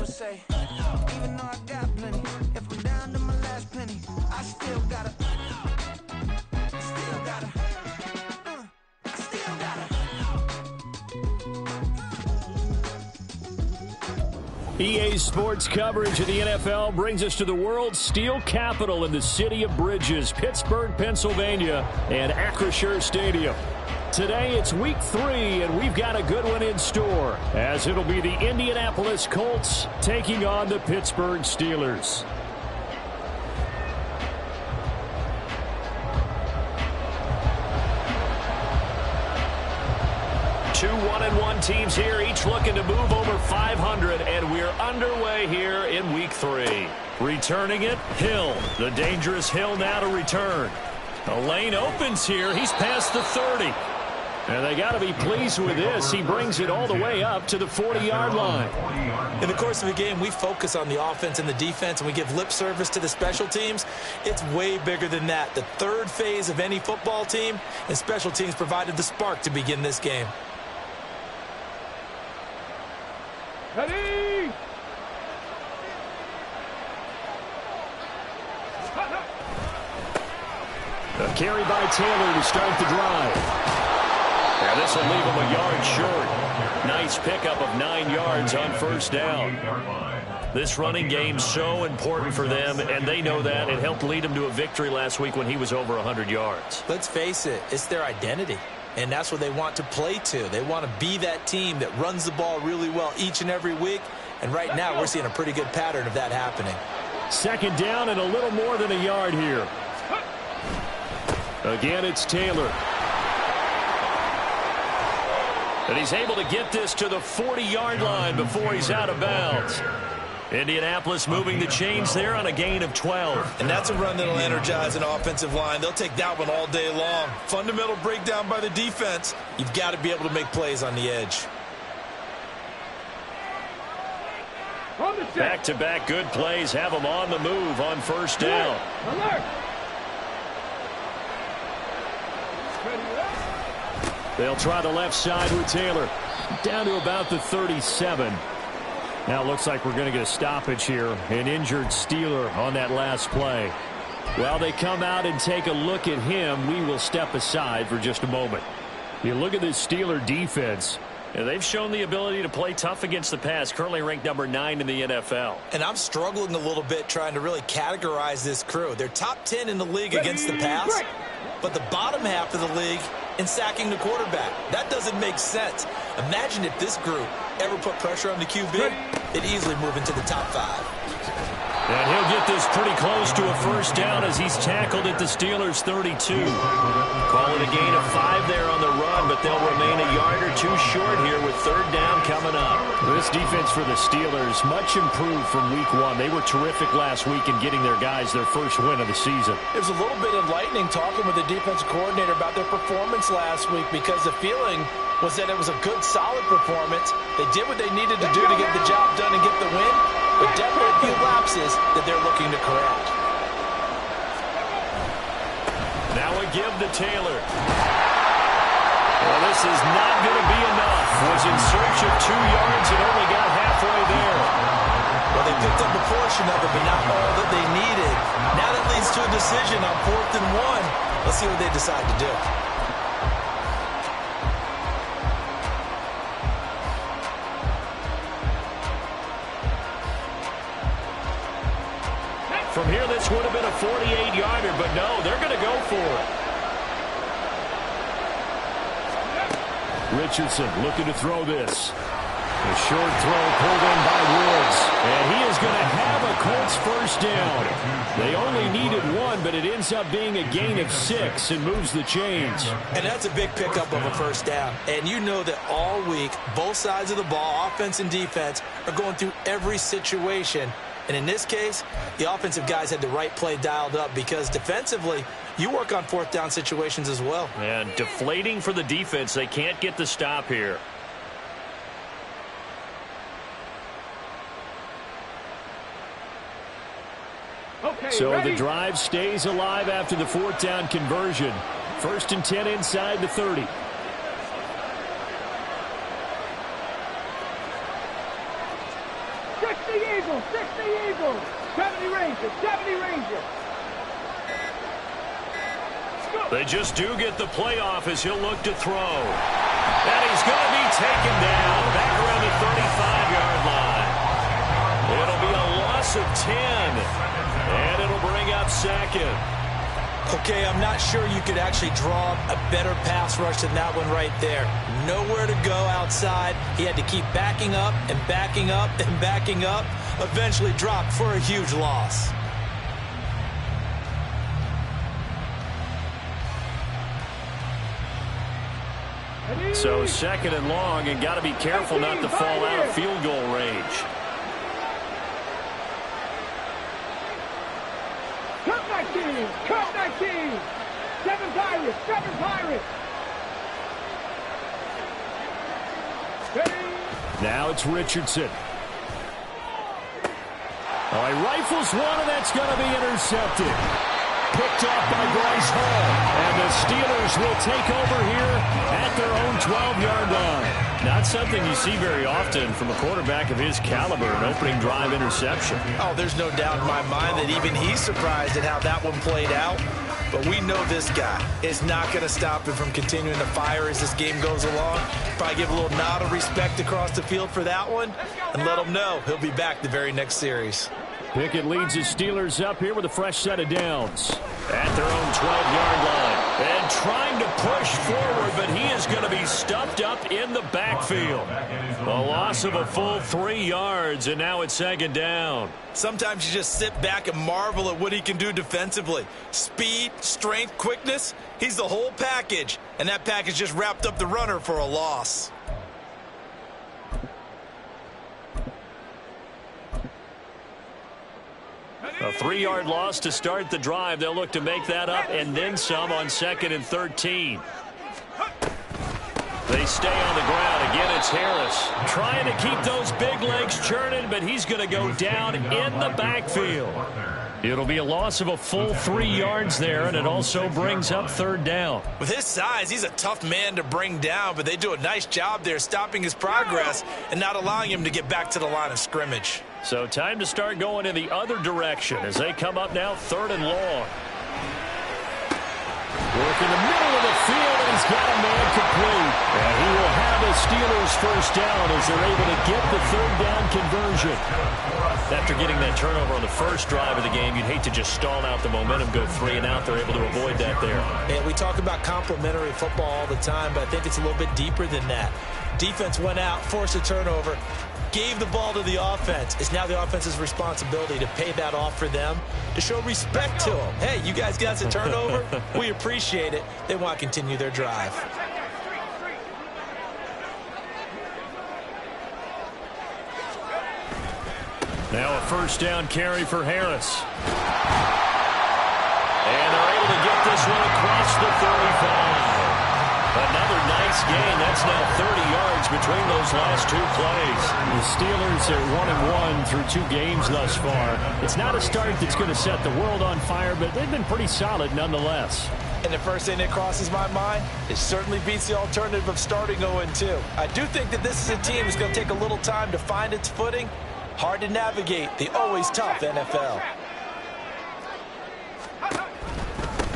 to say, even though I got plenty, if I'm down to my last penny, I still gotta, EA Sports coverage of the NFL brings us to the world's steel capital in the city of bridges, Pittsburgh, Pennsylvania, and Acrisure Stadium. Today it's week 3, and we've got a good one in store, as it'll be the Indianapolis Colts taking on the Pittsburgh Steelers. Two 1-1 teams here, each looking to move over 500, and we're underway here in week 3. Returning it, Hill. The dangerous Hill now to return. The lane opens here. He's past the 30. And they got to be pleased with this. He brings it all the way up to the 40-yard line. In the course of a game, we focus on the offense and the defense, and we give lip service to the special teams. It's way bigger than that. The third phase of any football team, and special teams provided the spark to begin this game. Ready! A carry by Taylor to start the drive. And this will leave him a yard short. Nice pickup of 9 yards on first down. This running game's so important for them, and they know that. It helped lead them to a victory last week when he was over 100 yards. Let's face it, it's their identity. And that's what they want to play to. They want to be that team that runs the ball really well each and every week. And right now, we're seeing a pretty good pattern of that happening. Second down and a little more than a yard here. Again, it's Taylor. And he's able to get this to the 40-yard line before he's out of bounds. Indianapolis moving the chains there on a gain of 12. And that's a run that'll energize an offensive line. They'll take that one all day long. Fundamental breakdown by the defense. You've got to be able to make plays on the edge. Back-to-back good plays have them on the move on first down. Alert! They'll try the left side with Taylor. Down to about the 37. Now it looks like we're going to get a stoppage here. An injured Steeler on that last play. While they come out and take a look at him, we will step aside for just a moment. You look at this Steeler defense. And they've shown the ability to play tough against the pass, currently ranked number 9 in the NFL. And I'm struggling a little bit trying to really categorize this crew. They're top 10 in the league against the pass, but the bottom half of the league in sacking the quarterback. That doesn't make sense. Imagine if this group ever put pressure on the QB, it'd easily move into the top 5. And he'll get this pretty close to a first down as he's tackled at the Steelers' 32. Call it a gain of 5 there on the run, but they'll remain a yard or 2 short here with third down coming up. This defense for the Steelers, much improved from week 1. They were terrific last week in getting their guys their first win of the season. It was a little bit enlightening talking with the defensive coordinator about their performance last week, because the feeling was that it was a good, solid performance. They did what they needed to do to get the job done and get the win, but definitely a few lapses that they're looking to correct. Now a give to Taylor. Well, this is not going to be enough. Was in search of 2 yards and only got halfway there. Well, they picked up a portion of it, but not all that they needed. Now that leads to a decision on 4th and 1. Let's see what they decide to do. From here, this would have been a 48-yarder, but no, they're going to go for it. Richardson looking to throw this. A short throw pulled in by Woods. And he is going to have a Colts first down. They only needed 1, but it ends up being a gain of 6 and moves the chains. And that's a big pickup of a first down. And you know that all week, both sides of the ball, offense and defense, are going through every situation. And in this case, the offensive guys had the right play dialed up, because defensively, you work on 4th down situations as well. And deflating for the defense. They can't get the stop here. Okay, so ready? The drive stays alive after the 4th down conversion. 1st and 10 inside the 30. 60 Eagles, 60 Eagles. 70 Rangers, 70 Rangers. They just do get the playoff as he'll look to throw. And he's going to be taken down back around the 35-yard line. It'll be a loss of 10. And it'll bring up second. Okay, I'm not sure you could actually draw a better pass rush than that one right there. Nowhere to go outside. He had to keep backing up and backing up and backing up. Eventually dropped for a huge loss. So second and long, and got to be careful not to fall out of field goal range. Cut 19, cut 19. 7 Pirates, 7 Pirates. Now it's Richardson. Oh, he rifles one, and that's going to be intercepted. Picked off by Bryce Hall. And the Steelers will take over here at their own 12-yard line. Not something you see very often from a quarterback of his caliber, an opening drive interception. Oh, there's no doubt in my mind that even he's surprised at how that one played out. But we know this guy is not going to stop him from continuing to fire as this game goes along. Probably give a little nod of respect across the field for that one and let him know he'll be back the very next series. Pickett leads his Steelers up here with a fresh set of downs at their own 12-yard line. And trying to push forward, but he is going to be stuffed up in the backfield. A loss of a full 3 yards, and now it's second down. Sometimes you just sit back and marvel at what he can do defensively. Speed, strength, quickness, he's the whole package. And that package just wrapped up the runner for a loss. A 3-yard loss to start the drive. They'll look to make that up and then some on 2nd and 13. They stay on the ground. Again, it's Harris trying to keep those big legs churning, but he's going to go down in the backfield. It'll be a loss of a full 3 yards there, and it also brings up 3rd down. With his size, he's a tough man to bring down, but they do a nice job there stopping his progress and not allowing him to get back to the line of scrimmage. So time to start going in the other direction as they come up now 3rd and long. Work in the middle of the field, and he's got a man complete. And he will have the Steelers first down as they're able to get the 3rd down conversion. After getting that turnover on the first drive of the game, you'd hate to just stall out the momentum, go 3 and out. They're able to avoid that there. And we talk about complementary football all the time, but I think it's a little bit deeper than that. Defense went out, forced a turnover, gave the ball to the offense. It's now the offense's responsibility to pay that off for them, to show respect to them. Hey, you guys got a turnover? We appreciate it. They want to continue their drive. Now a first down carry for Harris. And they're able to get this one across the 35. Another nice gain. That's now 30 yards between those last 2 plays. The Steelers are 1-1 through 2 games thus far. It's not a start that's going to set the world on fire, but they've been pretty solid nonetheless. And the first thing that crosses my mind, it certainly beats the alternative of starting 0-2. I do think that this is a team that's going to take a little time to find its footing. Hard to navigate the always tough NFL.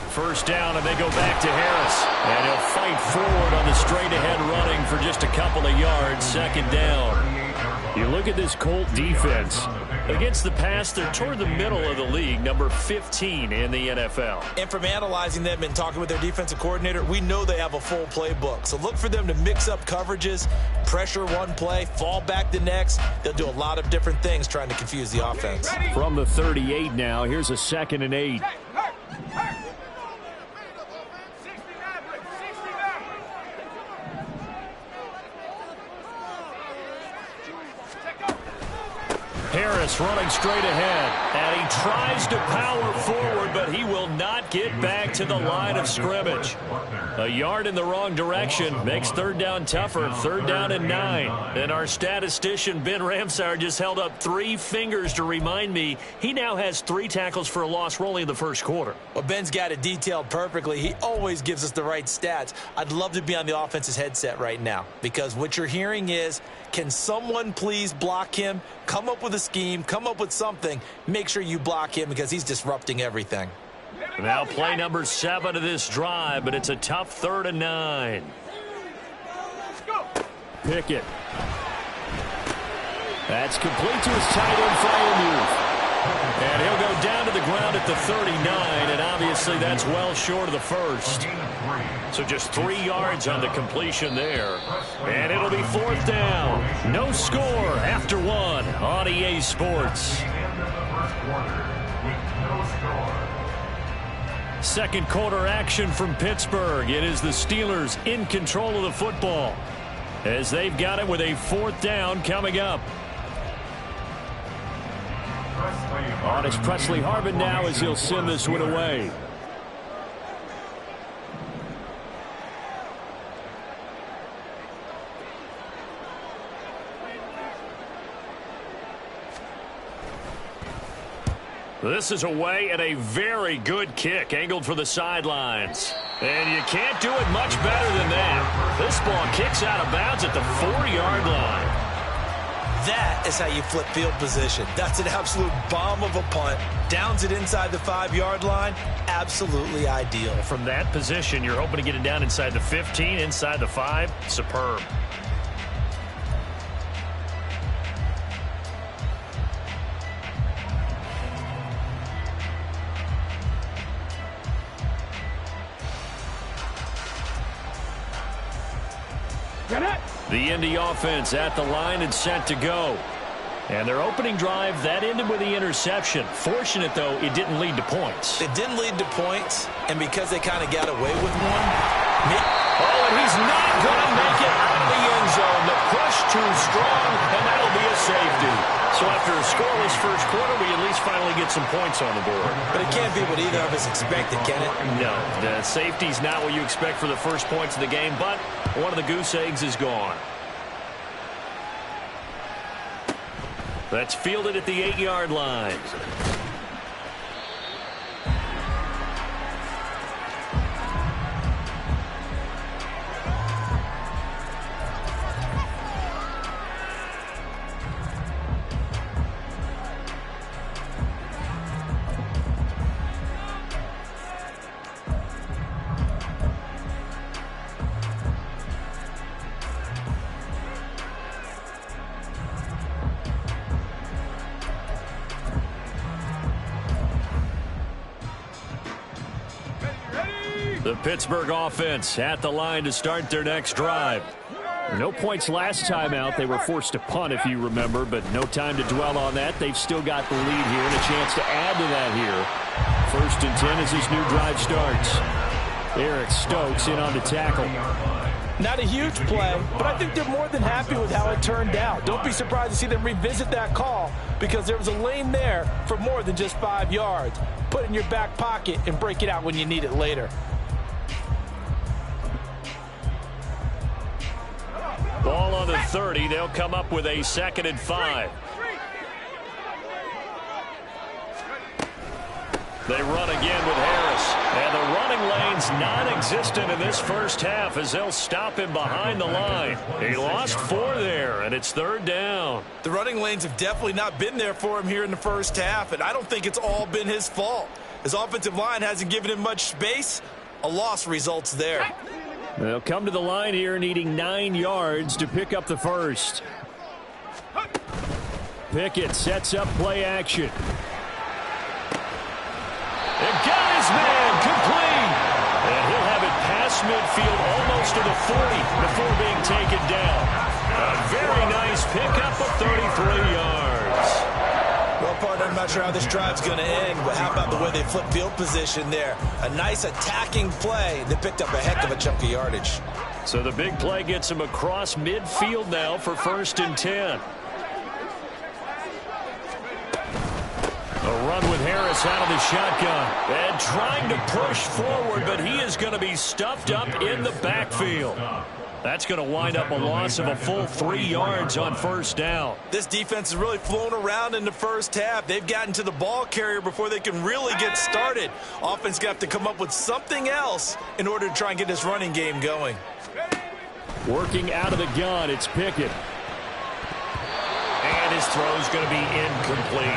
First down, and they go back to Harris. And he'll fight forward on the straight-ahead running for just a couple of yards. 2nd down. You look at this Colt defense. Against the pass, they're toward the middle of the league, number 15 in the NFL. And from analyzing them and talking with their defensive coordinator, we know they have a full playbook. So look for them to mix up coverages, pressure one play, fall back the next. They'll do a lot of different things trying to confuse the offense. From the 38 now, here's a 2nd and 8. Harris running straight ahead, and he tries to power forward, but he will not get back to the line of scrimmage. A yard in the wrong direction makes 3rd down tougher. 3rd down and 9. And our statistician, Ben Ramsauer, just held up 3 fingers to remind me he now has 3 tackles for a loss rolling in the first quarter. Well, Ben's got it detailed perfectly. He always gives us the right stats. I'd love to be on the offense's headset right now, because what you're hearing is, can someone please block him, come up with a scheme, come up with something. Make sure you block him because he's disrupting everything. Now play number 7 of this drive, but it's a tough 3rd and 9. Pickett. That's complete to his tight end, Freiermuth. And he'll go down to the ground at the 39, and obviously that's well short of the first. So just 3 yards on the completion there. And it'll be 4th down. No score after 1 on EA Sports. Second quarter action from Pittsburgh. It is the Steelers in control of the football as they've got it with a 4th down coming up. On is Presley Harvin now as he'll send this one away. This is away and a very good kick angled for the sidelines. And you can't do it much better than that. This ball kicks out of bounds at the 4-yard line. That is how you flip field position. That's an absolute bomb of a punt. Downs it inside the 5-yard line. Absolutely ideal. From that position, you're hoping to get it down inside the 15, inside the 5. Superb. The Indy offense at the line and set to go. And their opening drive, that ended with the interception. Fortunate, though, it didn't lead to points. It didn't lead to points, and because they kind of got away with one. Oh, and he's not going to make it out of the end zone. The push too strong, and that'll be a safety. So after a scoreless first quarter, we at least finally get some points on the board. But it can't be what either of us expected, can it? No, the safety's not what you expect for the first points of the game, but one of the goose eggs is gone. That's fielded at the 8-yard line. The Pittsburgh offense at the line to start their next drive. No points last time out. They were forced to punt, if you remember, but no time to dwell on that. They've still got the lead here and a chance to add to that here. 1st and 10 as this new drive starts. Eric Stokes in on the tackle. Not a huge play, but I think they're more than happy with how it turned out. Don't be surprised to see them revisit that call because there was a lane there for more than just 5 yards. Put it in your back pocket and break it out when you need it later. Ball on the 30. They'll come up with a 2nd and 5. They run again with Harris. And the running lane's non-existent in this first half as they'll stop him behind the line. He lost 4 there, and it's 3rd down. The running lanes have definitely not been there for him here in the first half, and I don't think it's all been his fault. His offensive line hasn't given him much space. A loss results there. They'll come to the line here needing 9 yards to pick up the first. Pickett sets up play action. And got his man complete. And he'll have it past midfield almost to the 40 before being taken down. A very nice pickup of 33 yards. Well, partner, I'm not sure how this drive's going to end, but how about the way they flip field position there? A nice attacking play. They picked up a heck of a chunk of yardage. So the big play gets him across midfield now for 1st and 10. A run with Harris out of the shotgun. And trying to push forward, but he is going to be stuffed up in the backfield. That's going to wind up a loss of a full 3 yards on 1st down. This defense has really flown around in the first half. They've gotten to the ball carrier before they can really get started. Offense got to come up with something else in order to try and get this running game going. Working out of the gun, it's Pickett. And his throw is going to be incomplete.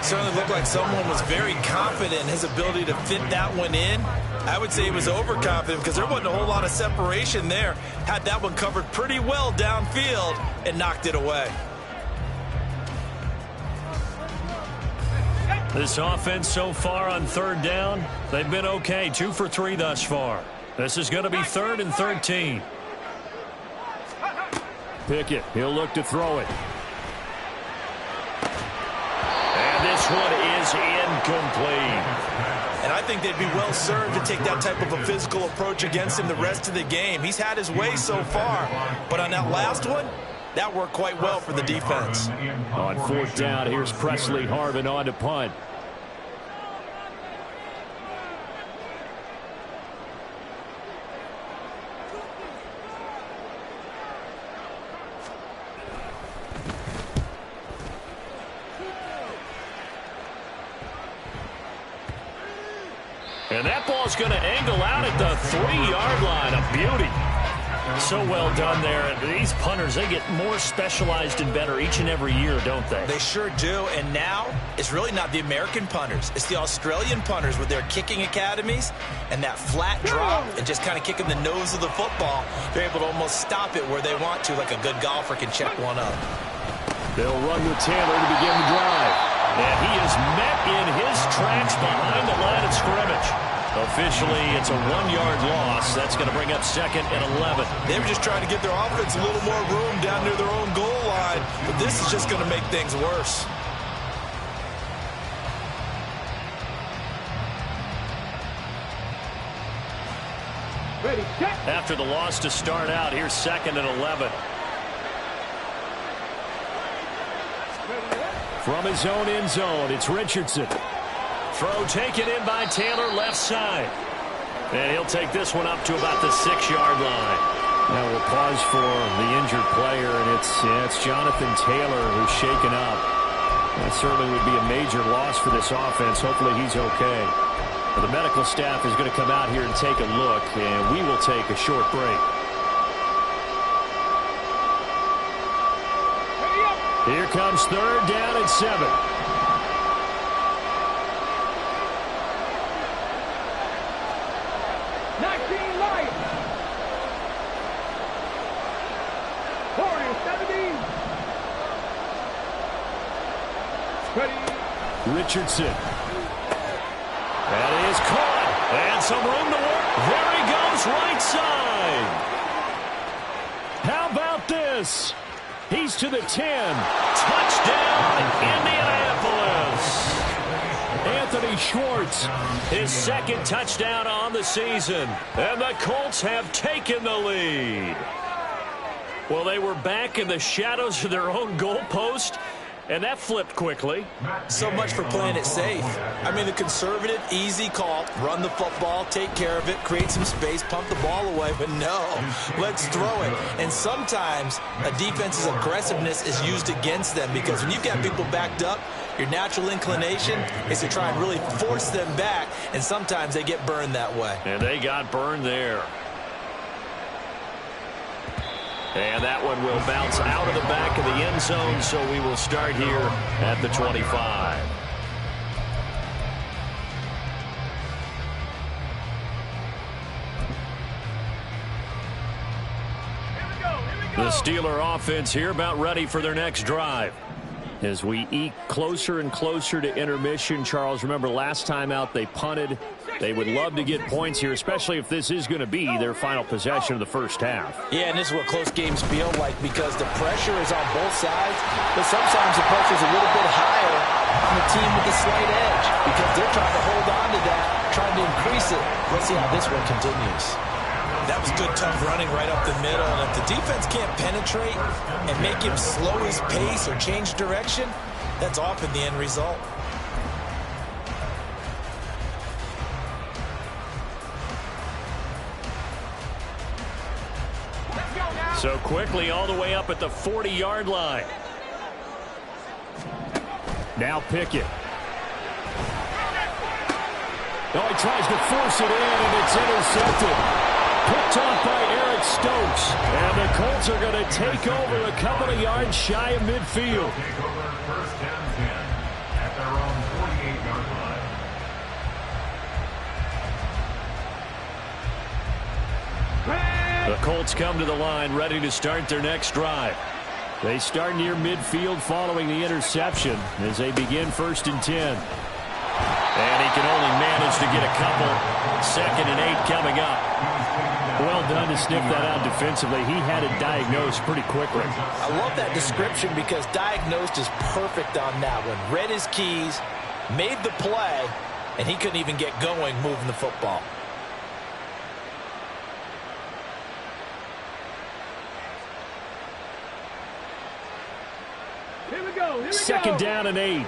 Certainly looked like someone was very confident in his ability to fit that one in. I would say he was overconfident because there wasn't a whole lot of separation there. Had that one covered pretty well downfield and knocked it away. This offense so far on third down, they've been okay. 2 for 3 thus far. This is going to be 3rd and 13. Pickett, he'll look to throw it. And this one is incomplete. And I think they'd be well served to take that type of a physical approach against him the rest of the game. He's had his way so far, but on that last one, that worked quite well for the defense. On 4th down, here's Presley Harvin on to punt. And that ball's going to angle out at the 3-yard line. A beauty. So well done there. And these punters, they get more specialized and better each and every year, don't they? They sure do. And now it's really not the American punters. It's the Australian punters with their kicking academies and that flat drop and just kind of kicking the nose of the football. They're able to almost stop it where they want to, like a good golfer can check one up. They'll run with Taylor to begin the drive. And he is met in his tracks behind the line of scrimmage. Officially, it's a 1-yard loss. That's going to bring up 2nd and 11. They were just trying to give their offense a little more room down near their own goal line, but this is just going to make things worse. Ready, set. After the loss to start out, here's 2nd and 11. From his own end zone, it's Richardson. Throw taken in by Taylor, left side. And he'll take this one up to about the 6-yard line. Now we'll pause for the injured player, and it's Jonathan Taylor who's shaken up. That certainly would be a major loss for this offense. Hopefully he's okay. The medical staff is going to come out here and take a look, and we will take a short break. Here comes 3rd down and 7. Richardson. That is caught. And some room to work. There he goes, right side. How about this? He's to the 10. Touchdown, Indianapolis. Anthony Schwartz, his 2nd touchdown on the season. And the Colts have taken the lead. Well, they were back in the shadows of their own goalpost, and that flipped quickly. So much for playing it safe. I mean, the conservative, easy call, run the football, take care of it, create some space, pump the ball away. But no, let's throw it. And sometimes a defense's aggressiveness is used against them because when you've got people backed up, your natural inclination is to try and really force them back, and sometimes they get burned that way. And they got burned there. And that one will bounce out of the back of the end zone, so we will start here at the 25. The Steeler offense here about ready for their next drive. As we eke closer and closer to intermission, Charles, remember last time out they punted. They would love to get points here, especially if this is going to be their final possession of the first half. Yeah, and this is what close games feel like because the pressure is on both sides, but sometimes the pressure is a little bit higher on the team with the slight edge because they're trying to hold on to that, trying to increase it. Let's see how this one continues. That was good, tough running right up the middle. And if the defense can't penetrate and make him slow his pace or change direction, that's often the end result. So quickly all the way up at the 40-yard line. Now Pickett. Oh, he tries to force it in, and it's intercepted. Picked Picked off by Eric Stokes. And the Colts are going to take over a couple of yards shy of midfield. First down 10 at their own 48-yard line. The Colts come to the line ready to start their next drive. They start near midfield following the interception as they begin 1st and 10. And he can only manage to get a couple. 2nd and 8 coming up. Well done to sniff that out defensively. He had it diagnosed pretty quickly. I love that description because diagnosed is perfect on that one. Read his keys, made the play, and he couldn't even get going moving the football. Here we go. 2nd down and 8.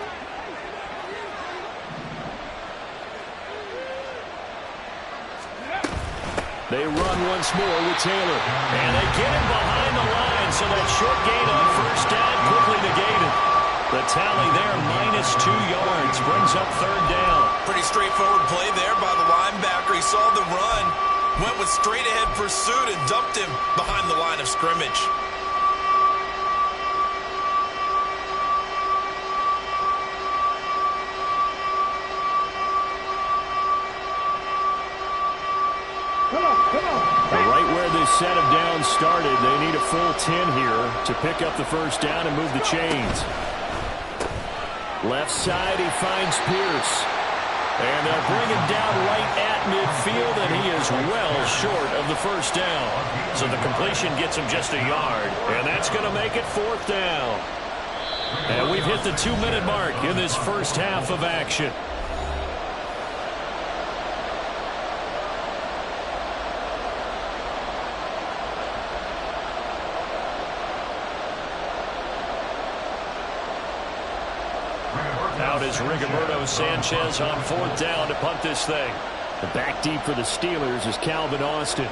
They run once more with Taylor. And they get him behind the line, so that short gain on 1st down quickly negated. The tally there, -2 yards, brings up 3rd down. Pretty straightforward play there by the linebacker. He saw the run, went with straight-ahead pursuit, and dumped him behind the line of scrimmage. Right where this set of downs started, they need a full 10 here to pick up the 1st down and move the chains. Left side, he finds Pierce. And they'll bring him down right at midfield, and he is well short of the 1st down. So the completion gets him just a yard, and that's going to make it 4th down. And we've hit the 2-minute mark in this first half of action. Out is Rigoberto Sanchez on 4th down to punt this thing. The back deep for the Steelers is Calvin Austin.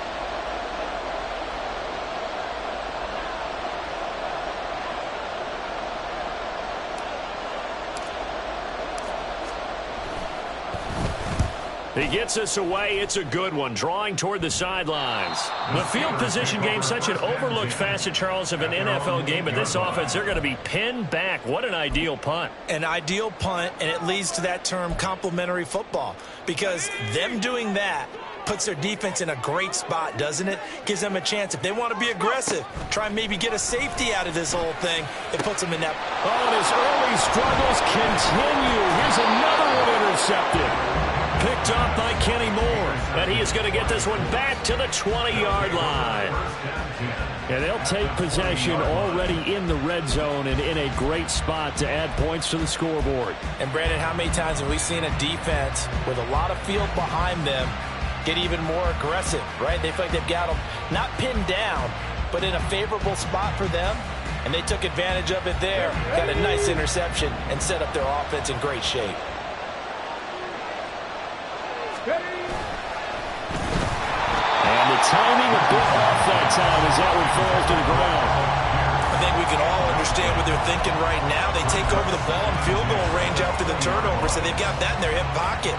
He gets us away. It's a good one, drawing toward the sidelines. The field position game, such an overlooked facet, Charles, of an NFL game, but this offense, they're going to be pinned back. What an ideal punt. An ideal punt, and it leads to that term complementary football, because them doing that puts their defense in a great spot, doesn't it? Gives them a chance. If they want to be aggressive, try and maybe get a safety out of this whole thing, it puts them in that. Oh, and his early struggles continue. Here's another one intercepted. Picked off by Kenny Moore. And he is going to get this one back to the 20-yard line. And they'll take possession already in the red zone and in a great spot to add points to the scoreboard. And, Brandon, how many times have we seen a defense with a lot of field behind them get even more aggressive, right? They feel like they've got them not pinned down, but in a favorable spot for them. And they took advantage of it there. Got a nice interception and set up their offense in great shape. And the timing a bit off that time as that one falls to the ground. I think we can all understand what they're thinking right now. They take over the ball in field goal range after the turnover, so they've got that in their hip pocket.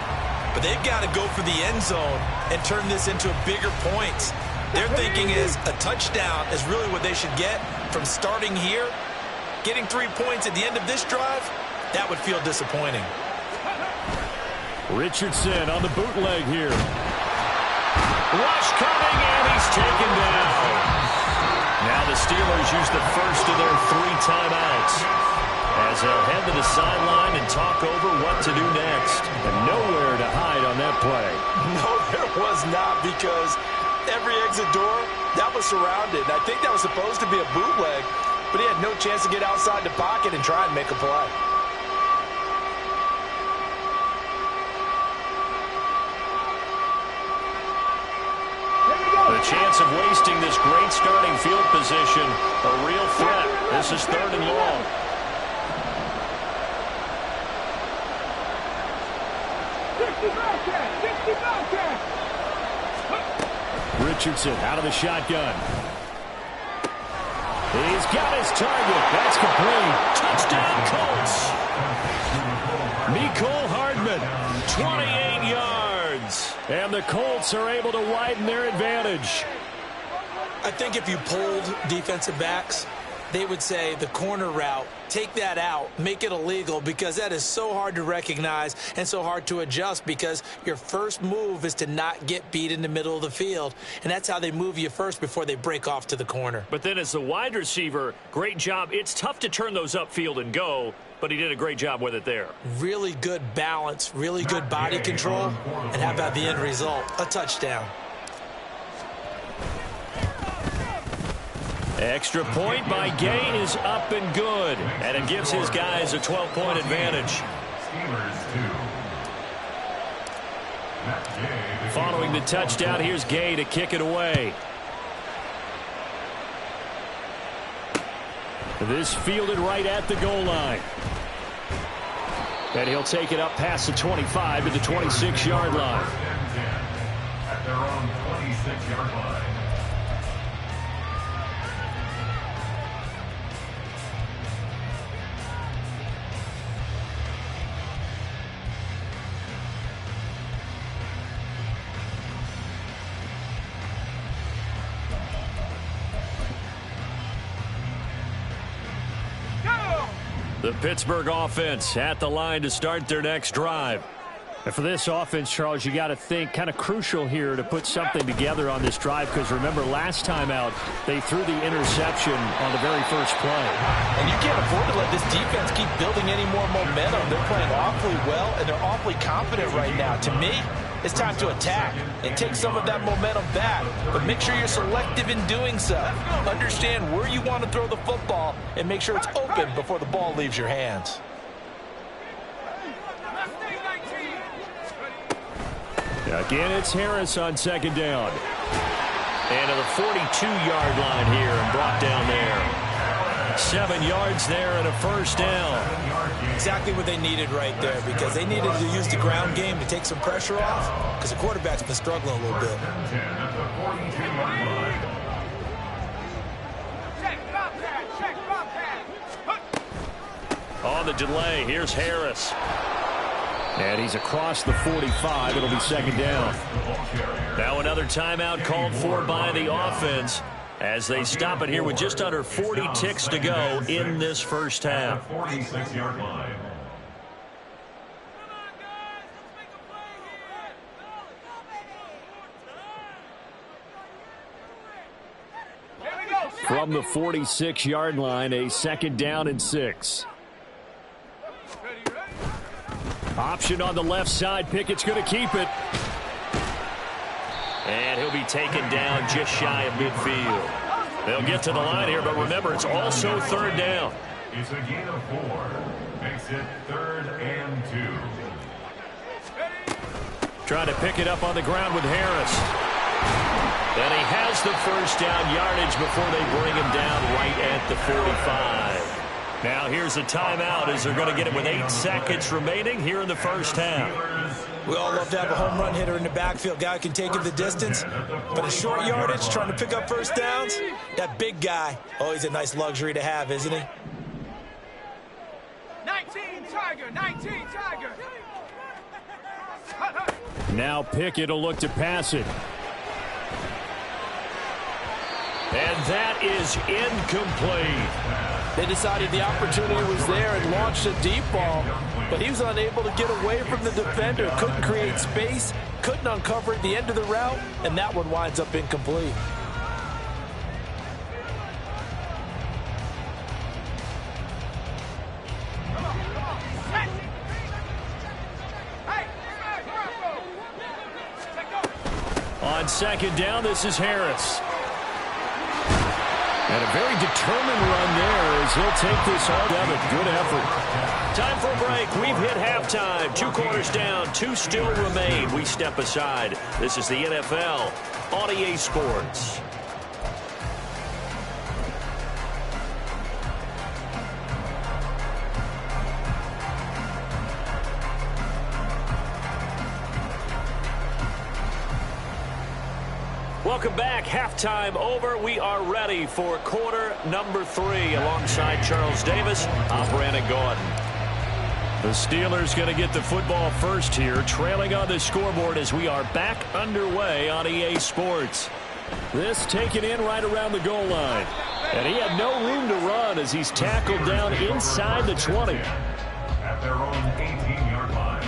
But they've got to go for the end zone and turn this into a bigger point. Their thinking is a touchdown is really what they should get from starting here. Getting 3 points at the end of this drive, that would feel disappointing. Richardson on the bootleg here. Rush coming, and he's taken down. Now the Steelers use the first of their 3 timeouts as they'll head to the sideline and talk over what to do next. And nowhere to hide on that play. No, there was not, because every exit door, that was surrounded. I think that was supposed to be a bootleg, but he had no chance to get outside the pocket and try and make a play. The chance of wasting this great starting field position, a real threat. This is 3rd and long. Richardson out of the shotgun. He's got his target. That's complete. Touchdown, Colts. Mecole Hardman, 28 yards. And the Colts are able to widen their advantage. I think if you polled defensive backs, they would say the corner route, take that out, make it illegal, because that is so hard to recognize and so hard to adjust, because your first move is to not get beat in the middle of the field, and that's how they move you first before they break off to the corner. But then as the wide receiver, great job. It's tough to turn those upfield and go, but he did a great job with it there. Really good balance, really good body control, and how about the end result? A touchdown. Extra point by Gay is up and good, and it gives his guys a 12-point advantage. Following the touchdown, here's Gay to kick it away. This fielded right at the goal line. And he'll take it up past the 25 to the 26-yard line. At their own 26-yard line. The Pittsburgh offense at the line to start their next drive. And for this offense, Charles, you got to think kind of crucial here to put something together on this drive, because remember last time out they threw the interception on the very first play. And you can't afford to let this defense keep building any more momentum. They're playing awfully well, and they're awfully confident right now. To me, it's time to attack and take some of that momentum back, but make sure you're selective in doing so. Understand where you want to throw the football and make sure it's open before the ball leaves your hands. Again, it's Harris on second down. And to the 42-yard line here and brought down there. 7 yards there and a first down. Exactly what they needed right there, because they needed to use the ground game to take some pressure off, because the quarterback's been struggling a little bit. On the delay, here's Harris. And he's across the 45. It'll be second down. Now another timeout called for by the offense as they stop it here with just under 40 ticks to go in this first half. 46-yard line. From the 46-yard line, a second down and 6. Option on the left side. Pickett's going to keep it. And he'll be taken down just shy of midfield. They'll get to the line here, but remember, it's also third down. It's a gain of 4. Makes it 3rd and 2. Trying to pick it up on the ground with Harris. And he has the first down yardage before they bring him down right at the 45. Now here's a timeout as they're going to get it with 8 seconds remaining here in the first half. We all love to have a home run hitter in the backfield. Guy can take it the distance. But a short yardage, trying to pick up first downs, that big guy, always a nice luxury to have, isn't he? 19 Tiger, 19 Tiger. Now Pickett will look to pass it. And that is incomplete. They decided the opportunity was there and launched a deep ball, but he was unable to get away from the defender, couldn't create space, couldn't uncover at the end of the route, and that one winds up incomplete. On second down, this is Harris. And a very determined run there as he'll take this all down. Good effort. Time for a break. We've hit halftime. 2 quarters down. 2 still remain. We step aside. This is the NFL on EA Sports. Welcome back. Halftime over. We are ready for quarter number 3 alongside Charles Davis. I'm Brandon Gordon. The Steelers going to get the football first here, trailing on the scoreboard as we are back underway on EA Sports. This taken in right around the goal line. And he had no room to run as he's tackled down inside the 20. At their own 18-yard line.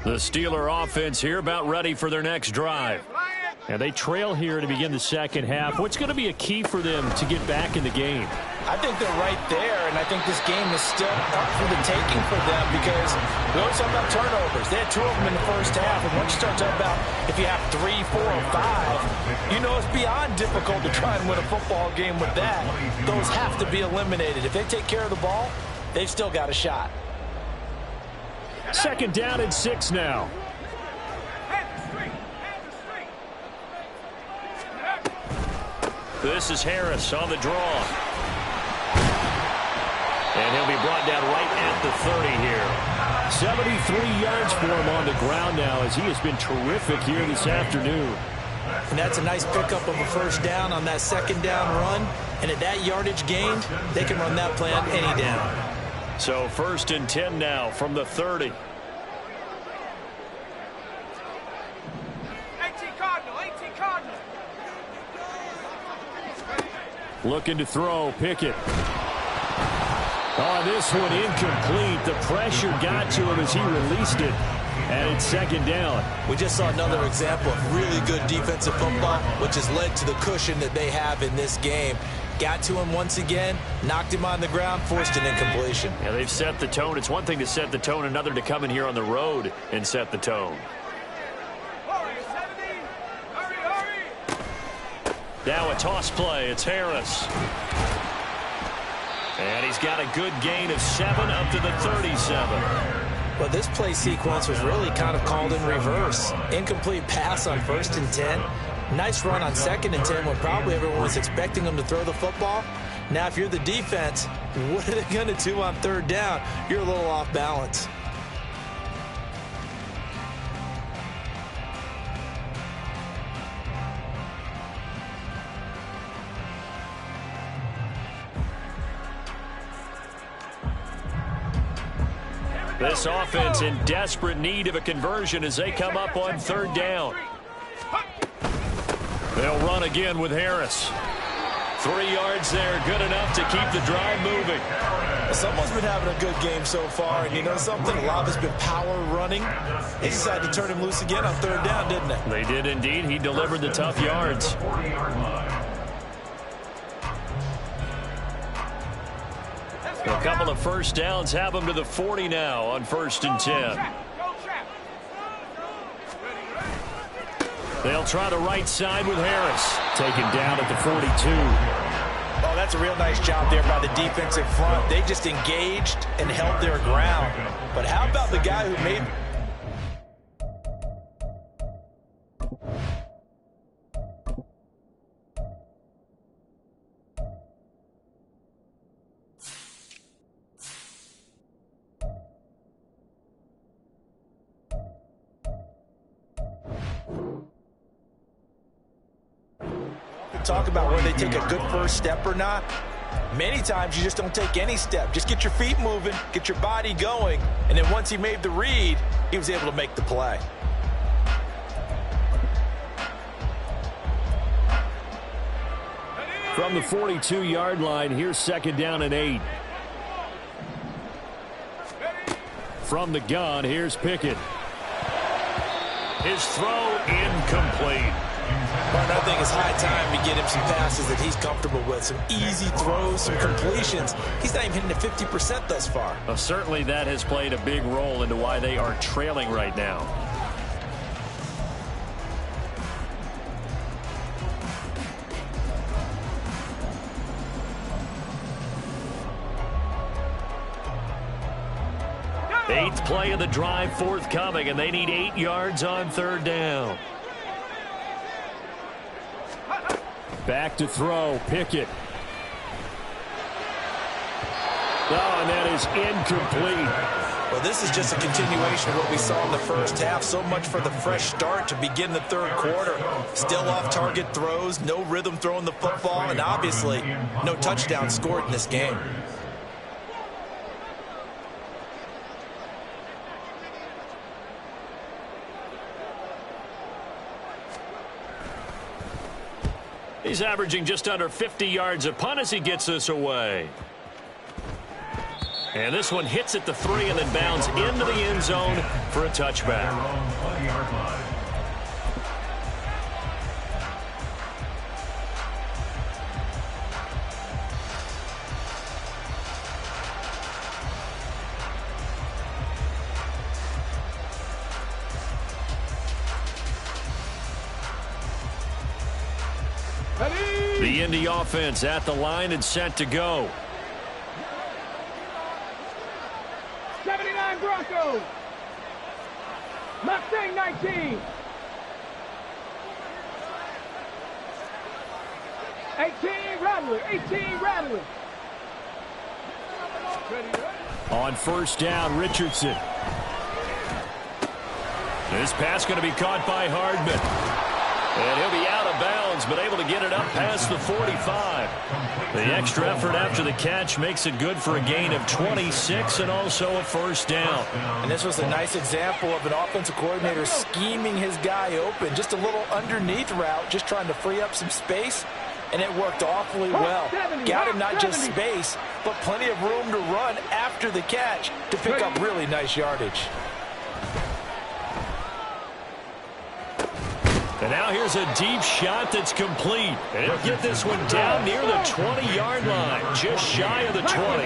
The Steeler offense here about ready for their next drive. And they trail here to begin the second half. What's going to be a key for them to get back in the game? I think they're right there, and I think this game is still up for the taking for them because we always talk about turnovers. They had 2 of them in the first half, and once you start talking about if you have 3, 4, or 5, you know it's beyond difficult to try and win a football game with that. Those have to be eliminated. If they take care of the ball, they've still got a shot. Second down and 6 now. This is Harris on the draw. And he'll be brought down right at the 30 here. 73 yards for him on the ground now as he has been terrific here this afternoon. And that's a nice pickup of a first down on that second down run. And at that yardage gained, they can run that plan any down. So 1st and 10 now from the 30. 18 Cardinal, 18 Cardinal. Looking to throw, Pickett. Oh, this one incomplete. The pressure got to him as he released it. And it's second down. We just saw another example of really good defensive football, which has led to the cushion that they have in this game. Got to him once again, knocked him on the ground, forced an incompletion. Yeah, they've set the tone. It's one thing to set the tone, another to come in here on the road and set the tone. Now a toss play. It's Harris. And he's got a good gain of 7 up to the 37. Well, this play sequence was really kind of called in reverse. Incomplete pass on 1st and 10. Nice run on 2nd and 10 when probably everyone was expecting them to throw the football. Now, if you're the defense, what are they going to do on 3rd down? You're a little off balance. This offense in desperate need of a conversion as they come up on 3rd down. They'll run again with Harris. 3 yards there, good enough to keep the drive moving. Someone's been having a good game so far, and you know something? A lot has been power running. They decided to turn him loose again on 3rd down, didn't they? They did indeed. He delivered the tough yards. A couple of first downs have them to the 40 now on 1st and 10. They'll try the right side with Harris. Taken down at the 42. Oh, that's a real nice job there by the defensive front. They just engaged and held their ground. But how about the guy who made... Talk about whether they take a good first step or not. Many times you just don't take any step. Just get your feet moving, get your body going, and then once he made the read, he was able to make the play. From the 42-yard line, here's 2nd down and 8. From the gun, here's Pickett. His throw incomplete. But I think it's high time to get him some passes that he's comfortable with. Some easy throws, some completions. He's not even hitting the 50% thus far. Well, certainly that has played a big role into why they are trailing right now. Eighth play of the drive forthcoming, and they need 8 yards on 3rd down. Back to throw, Pickett. Oh, and that is incomplete. Well, this is just a continuation of what we saw in the first half. So much for the fresh start to begin the third quarter. Still off-target throws, no rhythm throwing the football, and obviously no touchdown scored in this game. He's averaging just under 50 yards a punt as he gets this away. And this one hits at the 3 and then bounds into the end zone for a touchback. The Indy offense at the line and set to go. 79 Broncos. Mustang 19. 18 Rattler. 18 Rattler. On first down, Richardson. This pass going to be caught by Hardman. And he'll be out of bounds, but able to get it up past the 45. The extra effort after the catch makes it good for a gain of 26 and also a first down. And this was a nice example of an offensive coordinator scheming his guy open. Just a little underneath route, just trying to free up some space, and it worked awfully well. Got him not just space, but plenty of room to run after the catch to pick up really nice yardage. And now here's a deep shot that's complete. And he'll get this one down near the 20-yard line, just shy of the 20.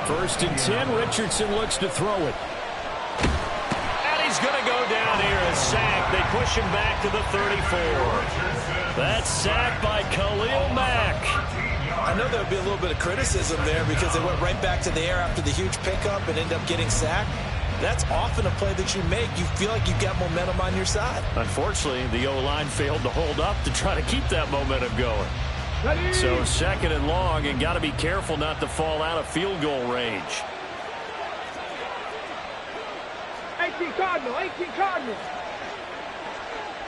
First and 10, Richardson looks to throw it. And he's going to go down here, a sack. They push him back to the 34. That's sacked by Khalil Mack. I know there would be a little bit of criticism there because they went right back to the air after the huge pickup and ended up getting sacked. That's often a play that you make. You feel like you've got momentum on your side. Unfortunately, the O-line failed to hold up to try to keep that momentum going. So second and long, and got to be careful not to fall out of field goal range. 18 Cardinal, 18 Cardinal.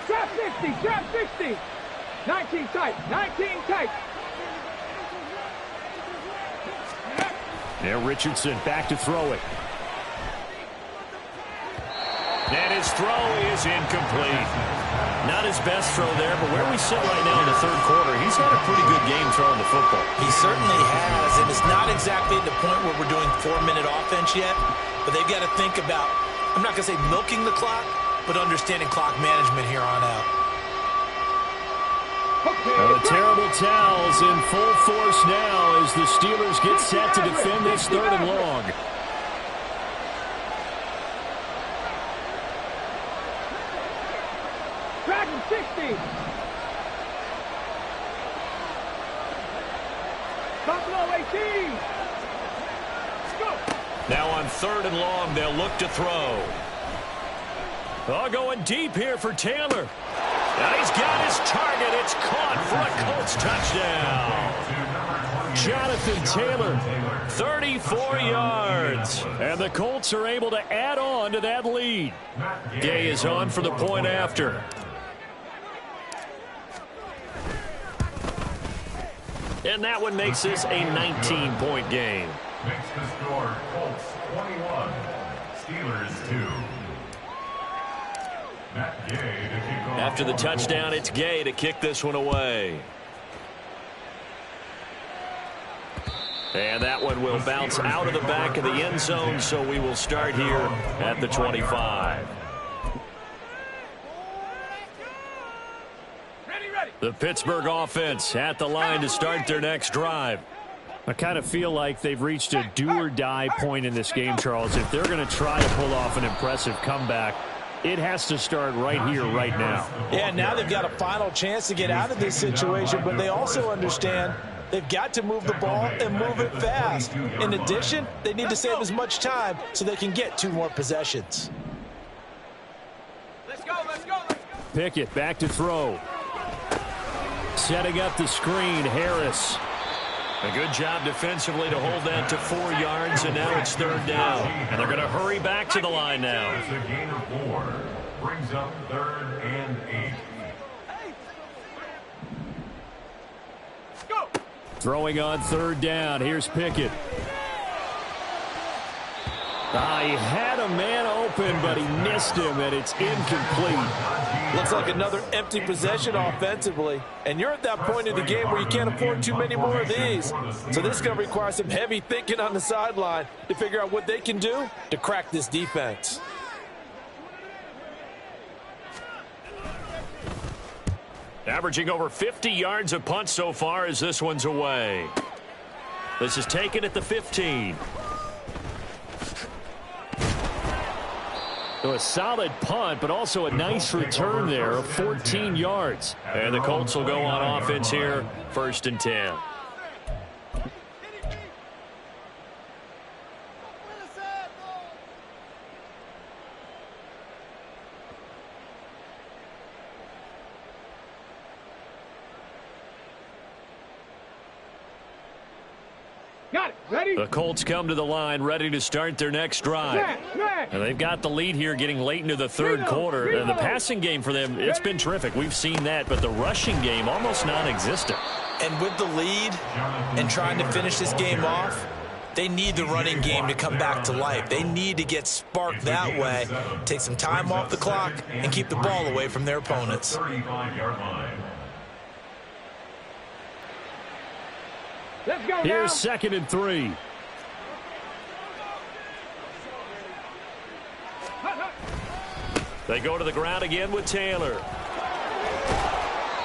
Trap 60, trap 60. 19 tight, 19 tight. Now Richardson back to throw it. And his throw is incomplete. Not his best throw there, but where we sit right now in the third quarter, he's had a pretty good game throwing the football. He certainly has, and it's not exactly at the point where we're doing 4-minute offense yet, but they've got to think about, I'm not going to say milking the clock, but understanding clock management here on out. The terrible towels in full force now as the Steelers get set to defend this third and long. Dragon 60. Buffalo 18. Now on third and long, they'll look to throw. Oh, going deep here for Taylor. And he's got his target. It's caught for a Colts touchdown. Jonathan Taylor, 34 yards. And the Colts are able to add on to that lead. Gay is on for the point after. And that one makes this a 19-point game. Makes the score Colts 21, Steelers 2. Matt Gay to kick off. After the touchdown, it's Gay to kick this one away. And that one will bounce out of the back of the end zone, so we will start here at the 25. The Pittsburgh offense at the line to start their next drive. I kind of feel like they've reached a do-or-die point in this game, Charles. If they're going to try to pull off an impressive comeback, it has to start right here, right now. Yeah, now they've got a final chance to get out of this situation, but they also understand they've got to move the ball and move it fast. In addition, they need to save as much time so they can get 2 more possessions. Let's go, let's go, let's go. Pickett back to throw. Setting up the screen, Harris. A good job defensively to hold that to 4 yards, and now it's 3rd down. And they're going to hurry back to the line now. That's a gain of 4. Brings up 3rd and 8. Throwing on 3rd down. Here's Pickett. He had a man open, but he missed him, and it's incomplete. Looks like another empty possession offensively. And you're at that point in the game where you can't afford too many more of these. So this is going to require some heavy thinking on the sideline to figure out what they can do to crack this defense. Averaging over 50 yards a punt so far as this one's away. This is taken at the 15. So a solid punt, but also a nice return there of 14 yards. And the Colts will go on offense here, 1st and 10. Got it. Ready? The Colts come to the line ready to start their next drive. And they've got the lead here getting late into the 3rd quarter. And the passing game for them, it's been terrific. We've seen that, but the rushing game almost non-existent. And with the lead and trying to finish this game off, they need the running game to come back to life. They need to get sparked that way, take some time off the clock, and keep the ball away from their opponents. 35-yard line. Let's go. Here's 2nd and 3. They go to the ground again with Taylor.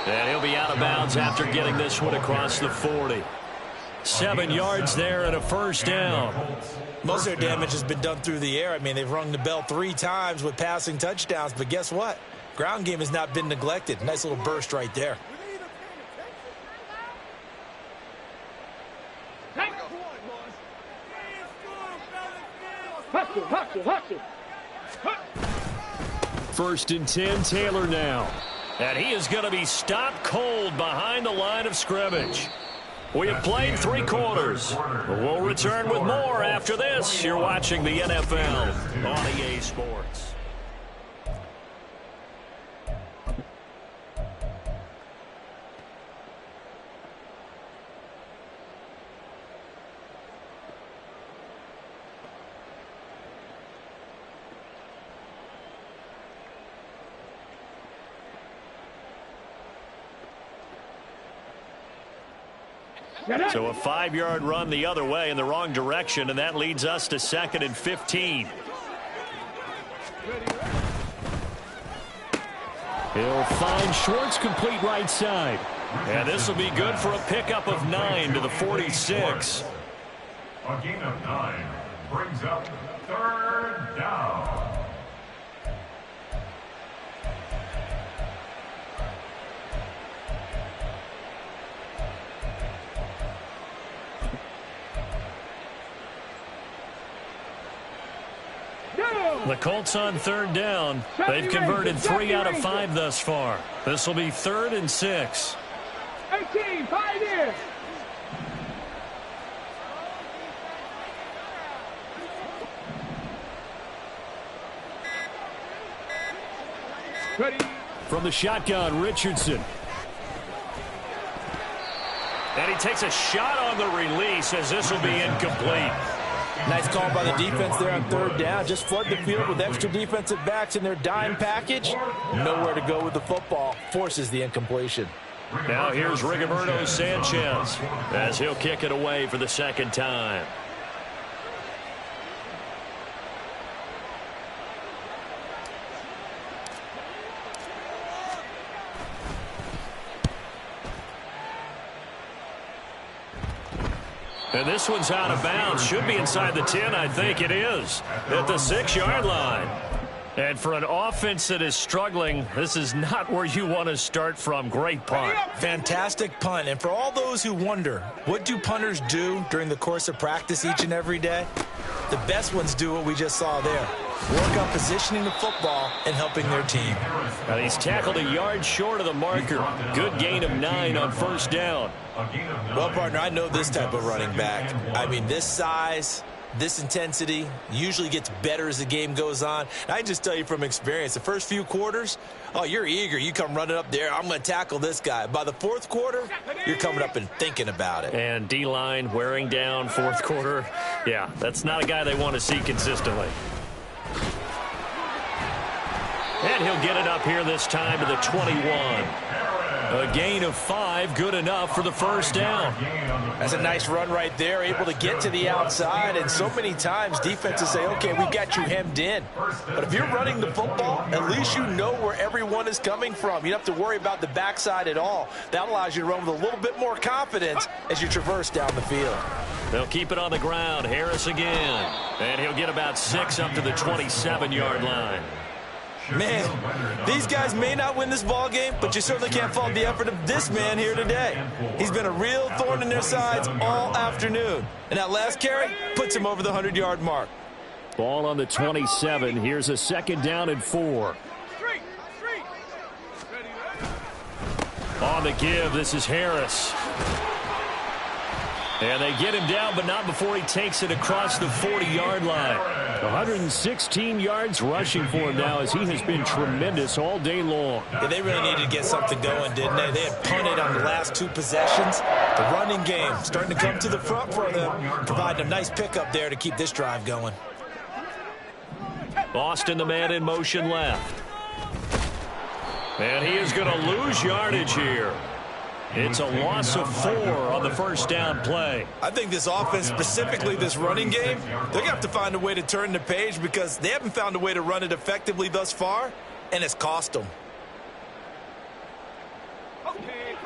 And he'll be out of bounds after getting this one across the 40. 7 yards there and a 1st down. Most of their damage has been done through the air. I mean, they've rung the bell 3 times with passing touchdowns, but guess what? Ground game has not been neglected. Nice little burst right there. Hustle. 1st and 10, Taylor now. And he is going to be stopped cold behind the line of scrimmage. We have played 3 quarters. We'll return with more after this. You're watching the NFL on EA Sports. So a 5-yard run the other way in the wrong direction, and that leads us to 2nd and 15. He'll find Schwartz complete right side. And this will be good for a pickup of 9 to the 46. A gain of 9 brings up 3rd down. The Colts on 3rd down. They've converted 3 out of 5 thus far. This will be 3rd and 6. 18, 5 in. Ready. From the shotgun, Richardson. And he takes a shot on the release as this will be incomplete. Nice call by the defense there on 3rd down. Just flood the field with extra defensive backs in their dime package. Nowhere to go with the football. Forces the incompletion. Now here's Rigoberto Sanchez as he'll kick it away for the 2nd time. And this one's out of bounds. Should be inside the 10, I think it is. At the 6-yard line. And for an offense that is struggling, this is not where you want to start from. Great punt. Fantastic punt. And for all those who wonder, what do punters do during the course of practice each and every day? The best ones do what we just saw there. work on positioning the football and helping their team. Now he's tackled a yard short of the marker. Good gain of 9 on first down. Well, partner, I know this type of running back. I mean, this size, this intensity usually gets better as the game goes on. And I just tell you from experience, the first few quarters, oh, you're eager. You come running up there, I'm going to tackle this guy. By the fourth quarter, you're coming up and thinking about it. And D-line wearing down fourth quarter. Yeah, that's not a guy they want to see consistently. And he'll get it up here this time to the 21. A gain of 5, good enough for the first down. That's a nice run right there, able to get to the outside. And so many times defenses say, okay, we've got you hemmed in. But if you're running the football, at least you know where everyone is coming from. You don't have to worry about the backside at all. That allows you to run with a little bit more confidence as you traverse down the field. They'll keep it on the ground. Harris again. And he'll get about 6 up to the 27-yard line. Man, these guys may not win this ball game, but you certainly can't fault the effort of this man here today. He's been a real thorn in their sides all afternoon. And that last carry puts him over the 100-yard mark. Ball on the 27. Here's a second down and 4. On the give, this is Harris. And they get him down, but not before he takes it across the 40-yard line. 116 yards rushing for him now as he has been tremendous all day long. Yeah, they really needed to get something going, didn't they? They had punted on the last 2 possessions. The running game starting to come to the front for them, providing a nice pickup there to keep this drive going. Boston, the man in motion left. And he is going to lose yardage here. It's a loss of 4 on the first down play. I think this offense, specifically this running game, they're going to have to find a way to turn the page because they haven't found a way to run it effectively thus far, and it's cost them.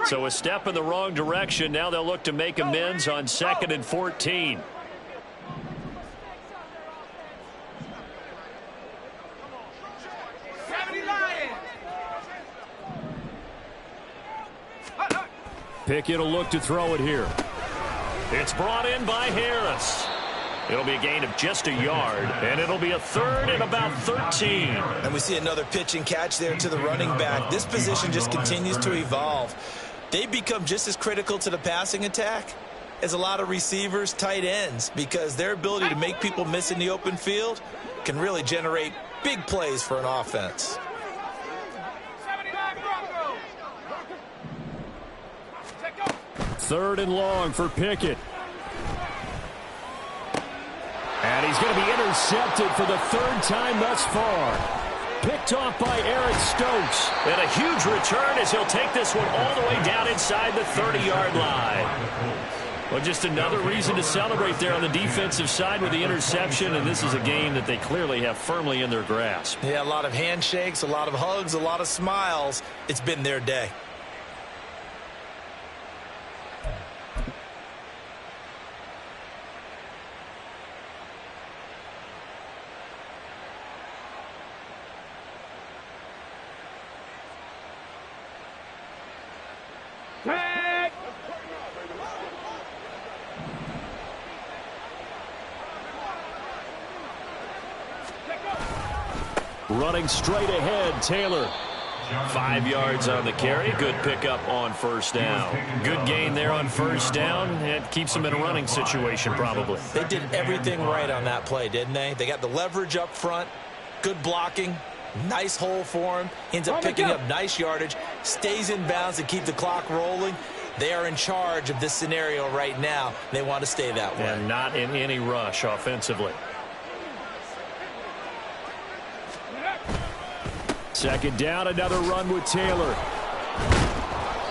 So a step in the wrong direction. Now they'll look to make amends on 2nd and 14. Pickett will look to throw it here. It's brought in by Harris. It'll be a gain of just a yard, and it'll be a 3rd and about 13. And we see another pitch and catch there to the running back. This position just continues to evolve. They become just as critical to the passing attack as a lot of receivers, tight ends, because their ability to make people miss in the open field can really generate big plays for an offense. Third and long for Pickett. And he's going to be intercepted for the 3rd time thus far. Picked off by Eric Stokes. And a huge return as he'll take this one all the way down inside the 30-yard line. Well, just another reason to celebrate there on the defensive side with the interception, and this is a game that they clearly have firmly in their grasp. Yeah, a lot of handshakes, a lot of hugs, a lot of smiles. It's been their day. Running straight ahead, Taylor. 5 yards on the carry. Good pickup on first down. Good gain there on first down. It keeps them in a running situation probably. They did everything right on that play, didn't they? They got the leverage up front, good blocking, nice hole for him. Ends up picking up nice yardage, stays in bounds to keep the clock rolling. They are in charge of this scenario right now. They want to stay that way. And not in any rush offensively. Second down, another run with Taylor.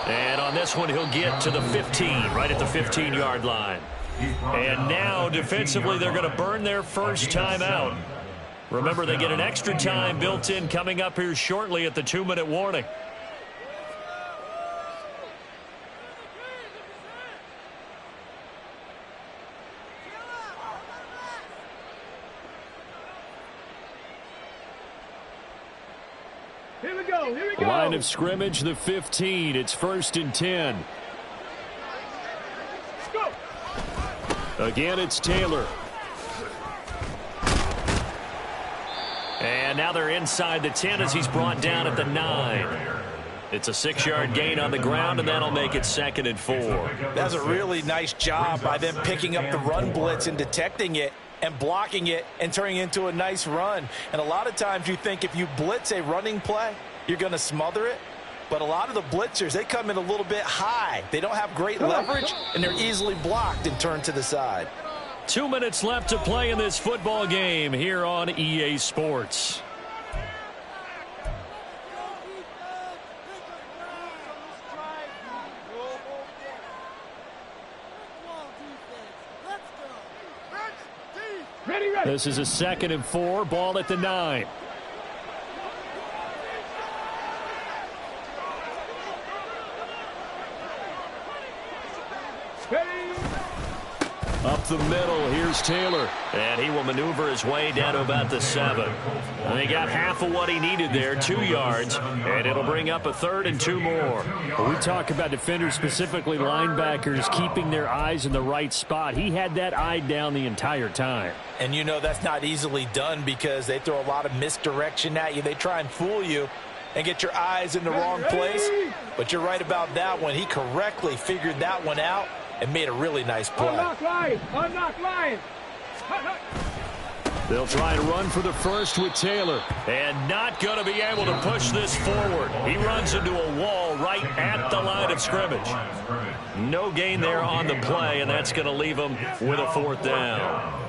And on this one, he'll get to the 15, right at the 15-yard line. And now, defensively, they're going to burn their first time out. Remember, they get an extra time built in coming up here shortly at the 2-minute warning. Here we go. Here we go. Line of scrimmage, the 15. It's 1st and 10. Go. Again, it's Taylor. And now they're inside the 10 as he's brought down at the 9. It's a 6-yard gain on the ground, and that'll make it 2nd and 4. That's a really nice job by them picking up the run blitz and detecting it and blocking it and turning it into a nice run. And a lot of times you think if you blitz a running play, you're going to smother it. But a lot of the blitzers, they come in a little bit high. They don't have great leverage, and they're easily blocked and turned to the side. 2 minutes left to play in this football game here on EA Sports. This is a 2nd and 4, ball at the 9. Up the middle, here's Taylor. And he will maneuver his way down to about the 7. And he got half of what he needed there, 2 yards. And it'll bring up a 3rd and 2 more. When we talk about defenders, specifically linebackers, keeping their eyes in the right spot. He had that eye down the entire time. And you know that's not easily done because they throw a lot of misdirection at you. They try and fool you and get your eyes in the wrong place. But you're right about that one. He correctly figured that one out and made a really nice play. Unlock line! Unlock line! They'll try and run for the first with Taylor. And not going to be able to push this forward. He runs into a wall right at the line of scrimmage. No gain there on the play, and that's going to leave him with a 4th down.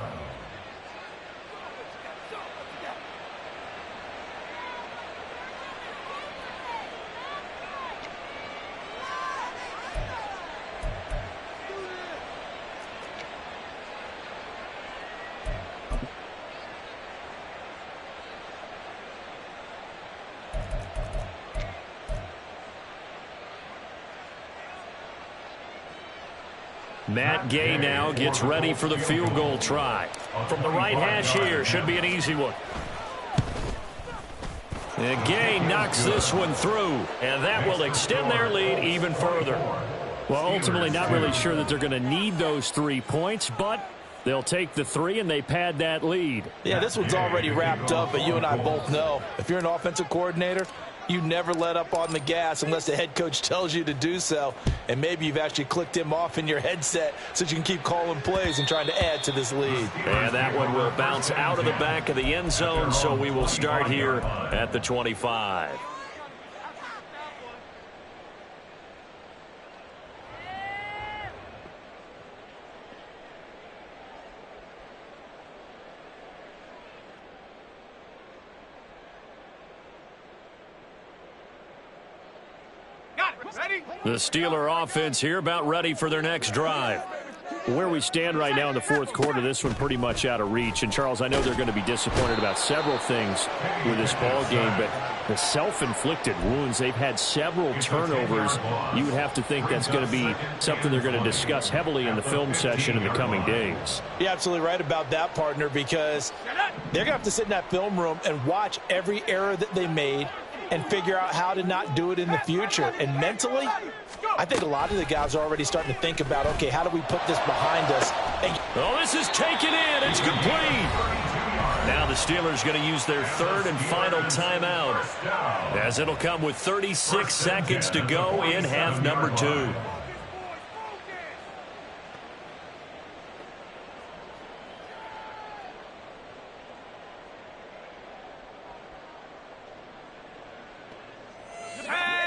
Matt Gay now gets ready for the field goal try. From the right hash here, should be an easy one. And Gay knocks this one through, and that will extend their lead even further. Well, ultimately not really sure that they're going to need those 3 points, but they'll take the 3 and they pad that lead. Yeah, this one's already wrapped up, but you and I both know if you're an offensive coordinator, you never let up on the gas unless the head coach tells you to do so. And maybe you've actually clicked him off in your headset so you can keep calling plays and trying to add to this lead. And that one will bounce out of the back of the end zone, so we will start here at the 25. The Steeler offense here about ready for their next drive. Where we stand right now in the 4th quarter, this one pretty much out of reach. And, Charles, I know they're going to be disappointed about several things with this ball game, but the self-inflicted wounds, they've had several turnovers. You would have to think that's going to be something they're going to discuss heavily in the film session in the coming days. You're absolutely right about that, partner, because they're going to have to sit in that film room and watch every error that they made and figure out how to not do it in the future. And mentally, I think a lot of the guys are already starting to think about, okay, how do we put this behind us? Oh, this is taken in. It's complete. Now the Steelers going to use their 3rd and final timeout, as it'll come with 36 seconds to go in half number 2.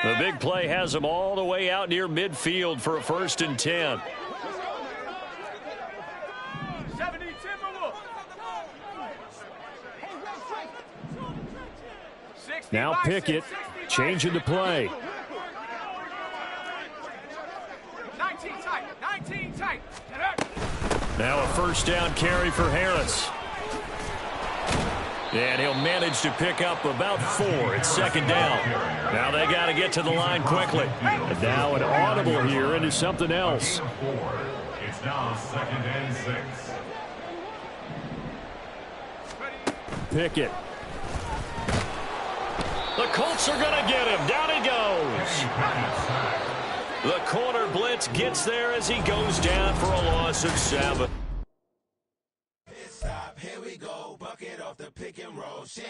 The big play has them all the way out near midfield for a 1st and 10. Now Pickett changing the play. 19 tight, 19 tight. Now a 1st down carry for Harris. And he'll manage to pick up about 4. It's 2nd down. Now they got to get to the line quickly. And now an audible here into something else. It's now 2nd and 6. Pickett. The Colts are going to get him. Down he goes. The corner blitz gets there as he goes down for a loss of 7. Stop, here we go, bucket off the pick and roll. saying?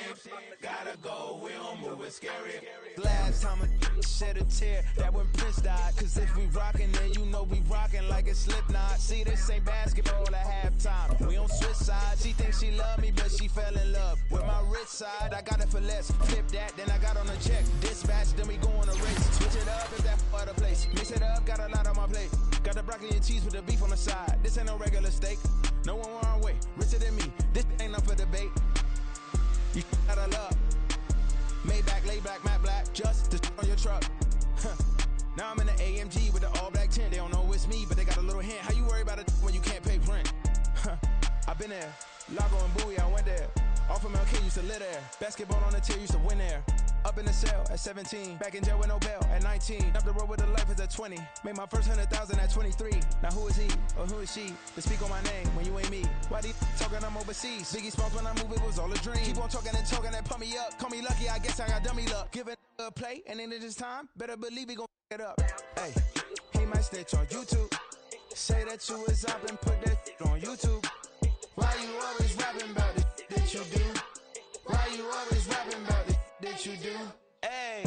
Gotta go, we don't move it scary. Last time I shed a tear, that when Prince died. Cause if we rockin', then you know we rockin' like a Slipknot. See, this ain't basketball at halftime. We don't switch sides. She thinks she love me, but she fell in love with my rich side. I got it for less. Flip that, then I got on a check. Dispatch, then we go on a race. Switch it up if that other place. Mix it up, got a lot on my plate. Got the broccoli and cheese with the beef on the side. This ain't no regular steak. No one wrong way, richer than me. This ain't up for debate. You gotta love. Maybach, lay back, matte black, just to on your truck. Now I'm in the AMG with the all black tint. They don't know it's me, but they got a little hint. How you worry about it when you can't pay rent? I've been there. Lago and Bowie, I went there. Off of MLK, used to live there. Basketball on the tier, used to win there. Up in the cell at 17. Back in jail with no bail at 19. Up the road with the life is at 20. Made my first 100,000 at 23. Now who is he or who is she to speak on my name when you ain't me? Why they talking I'm overseas? Biggie Smalls when I move, it was all a dream. Keep on talking and pump me up. Call me lucky, I guess I got dummy luck. Give it a play and then it's time. Better believe he gon' it up. Hey, he might snitch on YouTube. Say that you was up and put that on YouTube. Why you always rapping about it that you do? Why you always rapping about it that you do? Hey,